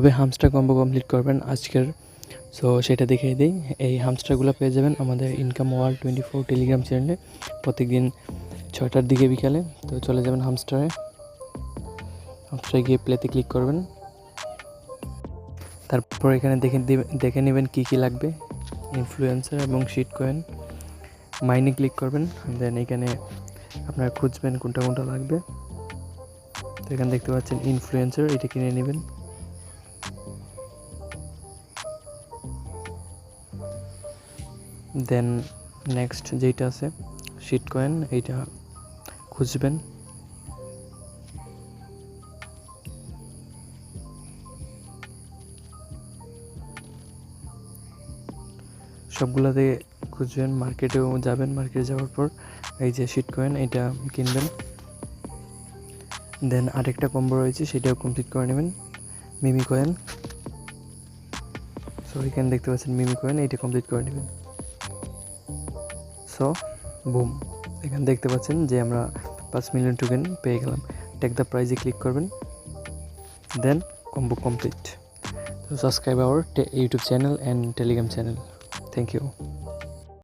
তবে hamster combo complete করবেন আজকের, সো সেটা দেখিয়ে দিই। এই হামস্টারগুলো পেয়ে যাবেন আমাদের ইনকাম ওয়ার্ল্ড 24 টেলিগ্রাম চ্যানেলে প্রত্যেকদিন 6টার দিকে বিকালে। তো চলে যাবেন হামস্টারে গিয়ে প্লেতে ক্লিক করবেন। তারপর এখানে দেখে নেবেন কী লাগবে, ইনফ্লুয়েন্সার এবং শিট কয়েন। মাইনে ক্লিক করবেন, দেন এখানে আপনারা খুঁজবেন কোনটা লাগবে। তো এখানে দেখতে পাচ্ছেন ইনফ্লুয়েন্সার, এটা কিনে নেবেন। দেন নেক্সট যেটা আছে শিট কয়েন, এইটা খুঁজবেন। সবগুলোতে খুঁজবেন, মার্কেটেও যাবেন, মার্কেটে যাওয়ার পর এই যে শিট কয়েন এটা কিনবেন। দেন আরেকটা কম্বো রয়েছে সেটাও কমপ্লিট করে নেবেন, মিমি কয়েন। সো এখানে দেখতে পাচ্ছেন মিমি কয়েন, এইটা কমপ্লিট করে নেবেন। সো বুম, এখানে দেখতে পাচ্ছেন যে আমরা 5 মিলিয়ন টোকেন পেয়ে গেলাম। টেক দ্য প্রাইজে ক্লিক করবেন, then combo complete. So subscribe our YouTube channel and Telegram channel. Thank you.